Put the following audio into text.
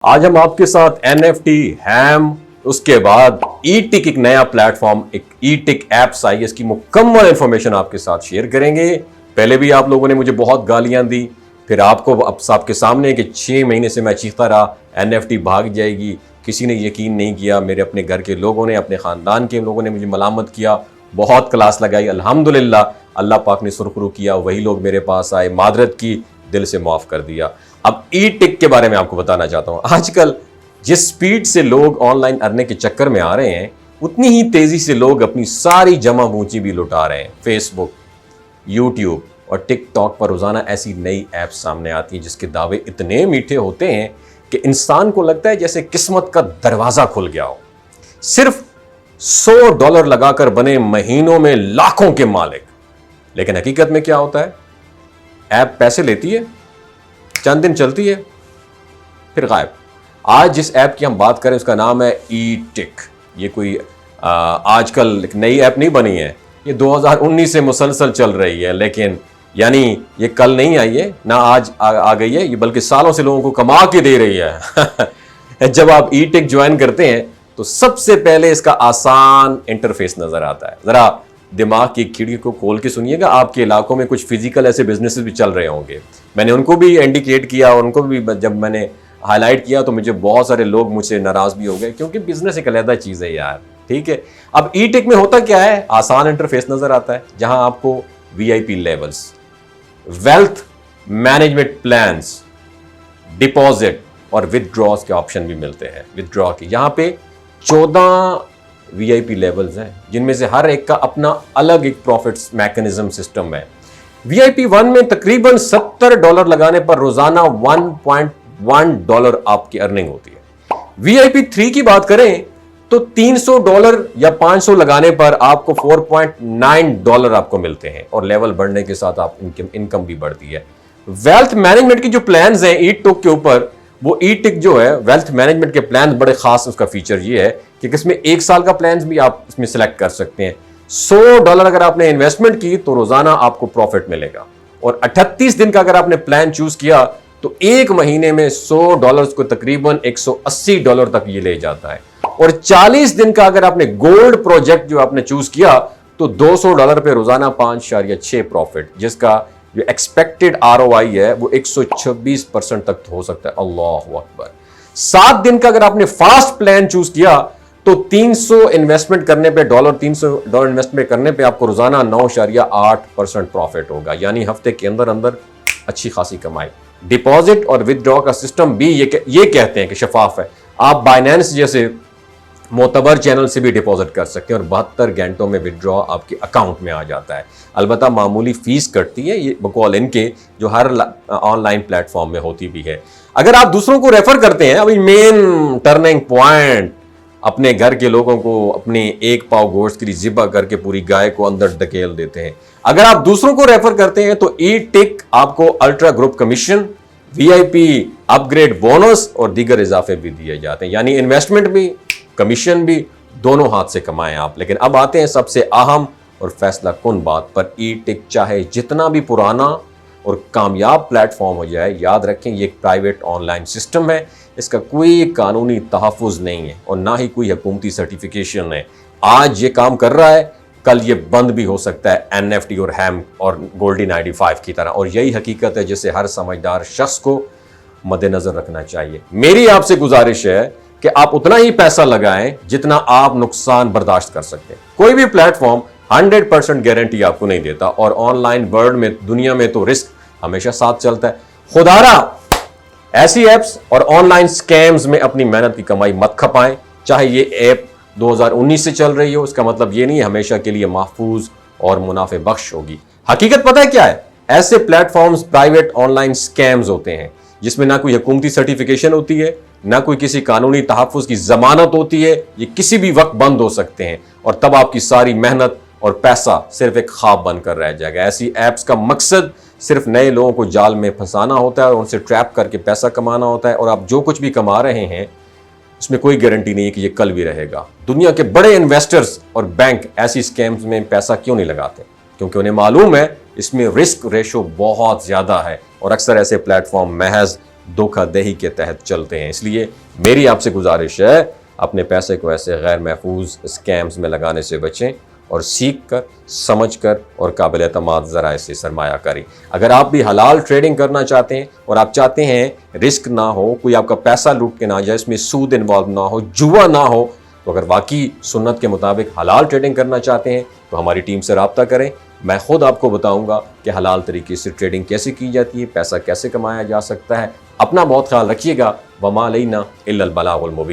आज हम आपके साथ NFT, हैम, उसके बाद ई-टिक एक नया प्लेटफॉर्म, एक ई-टिक एप्स आई, इसकी मुकम्मल इंफॉर्मेशन आपके साथ शेयर करेंगे। पहले भी आप लोगों ने मुझे बहुत गालियां दी, फिर आपको अब आपके सामने कि 6 महीने से मैं चीखता रहा NFT भाग जाएगी, किसी ने यकीन नहीं किया। मेरे अपने घर के लोगों ने, अपने ख़ानदान के लोगों ने मुझे मलामत किया, बहुत क्लास लगाई। अल्हम्दुलिल्लाह अल्लाह पाक ने सुरखरू किया, वही लोग मेरे पास आए, मादरत की, दिल से माफ़ कर दिया। अब ई-टिक के बारे में आपको बताना चाहता हूँ। आजकल जिस स्पीड से लोग ऑनलाइन अर्निंग के चक्कर में आ रहे हैं, उतनी ही तेज़ी से लोग अपनी सारी जमा पूंजी भी लुटा रहे हैं। फेसबुक, यूट्यूब और टिकटॉक पर रोज़ाना ऐसी नई ऐप्स सामने आती हैं जिसके दावे इतने मीठे होते हैं कि इंसान को लगता है जैसे किस्मत का दरवाज़ा खुल गया हो। सिर्फ $100 लगाकर बने महीनों में लाखों के मालिक। लेकिन हकीकत में क्या होता है? ऐप पैसे लेती है, चंद दिन चलती है, फिर गायब। आज जिस ऐप की हम बात करें उसका नाम है ई-टिक। ये कोई आजकल एक नई ऐप नहीं बनी है, ये 2019 से मुसलसल चल रही है। लेकिन यानी ये कल नहीं आई है, ना आज आ गई है, ये बल्कि सालों से लोगों को कमा के दे रही है। जब आप ई-टिक ज्वाइन करते हैं तो सबसे पहले इसका आसान इंटरफेस नजर आता है। जरा दिमाग की खिड़की को खोल के सुनिएगा। आपके इलाकों में कुछ फिजिकल ऐसे बिजनेसेस भी चल रहे होंगे, मैंने उनको भी इंडिकेट किया, उनको भी जब मैंने हाईलाइट किया तो मुझे बहुत सारे लोग मुझसे नाराज भी हो गए, क्योंकि बिजनेस एक अलग चीज़ है यार। ठीक है, अब ई-टिक में होता क्या है? आसान इंटरफेस नजर आता है जहां आपको VIP levels, wealth management plans, deposit और विदड्रॉज के ऑप्शन भी मिलते हैं। विदड्रॉ के यहाँ पे 14 VIP लेवल्स हैं, जिनमें से हर एक का अपना अलग एक प्रॉफिट्स मैकेनिज्म सिस्टम है। VIP 1 में तकरीबन $70 लगाने पर रोजाना $1.1 आपकी अर्निंग होती है। VIP 3 की बात करें तो $300 या 500 लगाने पर आपको $4.9 आपको मिलते हैं, और लेवल बढ़ने के साथ आप इनकम भी बढ़ती है। वेल्थ मैनेजमेंट की जो प्लान्स हैं ई-टिक के ऊपर, वो ई-टिक जो है वेल्थ मैनेजमेंट के प्लान बड़े खास, उसका फीचर ये है कि इसमें 1 साल का प्लान भी आप इसमें सेलेक्ट कर सकते हैं। $100 अगर आपने इन्वेस्टमेंट की तो रोजाना आपको प्रॉफिट मिलेगा, और 38 दिन का अगर आपने प्लान चूज किया तो 1 महीने में $100 को तकरीबन $180 तक ये ले जाता है। और 40 दिन का अगर आपने गोल्ड प्रोजेक्ट जो आपने चूज किया तो $200 पे रोजाना 5.6 प्रॉफिट, जिसका जो एक्सपेक्टेड ROI है वो 126% तक हो सकता है। अल्लाह अकबर। 7 दिन का अगर आपने फास्ट प्लान चूज किया तो 300 इन्वेस्टमेंट करने पे $300 इन्वेस्टमेंट करने पे आपको रोजाना 9.8% प्रॉफिट होगा, यानी हफ्ते के अंदर अंदर अच्छी खासी कमाई। डिपॉजिट और विदड्रॉ का सिस्टम भी ये कहते हैं कि शफाफ है। आप बाइनेंस जैसे मोतबर चैनल से भी डिपॉजिट कर सकते हैं और 72 घंटों में विदड्रॉ आपके अकाउंट में आ जाता है। अलबत्ता मामूली फीस कटती है, ये बकौल इनके जो हर ऑनलाइन प्लेटफॉर्म में होती भी है। अगर आप दूसरों को रेफर करते हैं, अभी मेन टर्निंग पॉइंट, अपने घर के लोगों को अपने 1 पाव गोश्त के लिए ज़िबा करके पूरी गाय को अंदर धकेल देते हैं। अगर आप दूसरों को रेफर करते हैं तो ई-टिक आपको ultra group commission, VIP upgrade bonus और दीगर इजाफे भी दिए जाते हैं, यानी इन्वेस्टमेंट भी कमीशन भी दोनों हाथ से कमाएं आप। लेकिन अब आते हैं सबसे अहम और फैसला कुन बात पर। ई-टिक चाहे जितना भी पुराना और कामयाब प्लेटफॉर्म हो जाए, याद रखें ये एक प्राइवेट ऑनलाइन सिस्टम है, इसका कोई कानूनी तहफ़्फ़ुज़ नहीं है और ना ही कोई हुकूमती सर्टिफिकेशन है। आज ये काम कर रहा है, कल ये बंद भी हो सकता है, NFT और हैम और गोल्डन ID5 की तरह। और यही हकीकत है जिसे हर समझदार शख्स को मद्देनजर रखना चाहिए। मेरी आपसे गुजारिश है कि आप उतना ही पैसा लगाएं जितना आप नुकसान बर्दाश्त कर सकते हैं। कोई भी प्लेटफॉर्म 100% गारंटी आपको नहीं देता, और ऑनलाइन वर्ल्ड में, दुनिया में तो रिस्क हमेशा साथ चलता है। खुदारा ऐसी एप्स और ऑनलाइन स्कैम्स में अपनी मेहनत की कमाई मत खपाएं। चाहे ये ऐप 2019 से चल रही हो, उसका मतलब ये नहीं हमेशा के लिए महफूज और मुनाफे बख्श होगी। हकीकत पता है क्या है? ऐसे प्लेटफॉर्म्स प्राइवेट ऑनलाइन स्कैम्स होते हैं जिसमें ना कोई हुकूमती सर्टिफिकेशन होती है, ना कोई किसी कानूनी तहफ़्फ़ुज़ की जमानत होती है। ये किसी भी वक्त बंद हो सकते हैं और तब आपकी सारी मेहनत और पैसा सिर्फ एक ख्वाब बनकर रह जाएगा। ऐसी ऐप्स का मकसद सिर्फ नए लोगों को जाल में फंसाना होता है और उनसे ट्रैप करके पैसा कमाना होता है, और आप जो कुछ भी कमा रहे हैं उसमें कोई गारंटी नहीं है कि ये कल भी रहेगा। दुनिया के बड़े इन्वेस्टर्स और बैंक ऐसी स्कैम्स में पैसा क्यों नहीं लगाते? क्योंकि उन्हें मालूम है इसमें रिस्क रेशो बहुत ज़्यादा है और अक्सर ऐसे प्लेटफॉर्म महज धोखाधड़ी के तहत चलते हैं। इसलिए मेरी आपसे गुजारिश है, अपने पैसे को ऐसे गैर महफूज स्कैम्स में लगाने से बचें और सीख कर, समझ कर और काबिल एतमाद ज़राए से सरमायाकारी। अगर आप भी हलाल ट्रेडिंग करना चाहते हैं और आप चाहते हैं रिस्क ना हो, कोई आपका पैसा लूट के ना जाए, इसमें सूद इन्वॉल्व ना हो, जुआ ना हो, तो अगर वाकई सुन्नत के मुताबिक हलाल ट्रेडिंग करना चाहते हैं तो हमारी टीम से रब्ता करें। मैं खुद आपको बताऊंगा कि हलाल तरीके से ट्रेडिंग कैसे की जाती है, पैसा कैसे कमाया जा सकता है। अपना बहुत ख्याल रखिएगा। वमा अलैना इल्लल बलागुल मुबीन।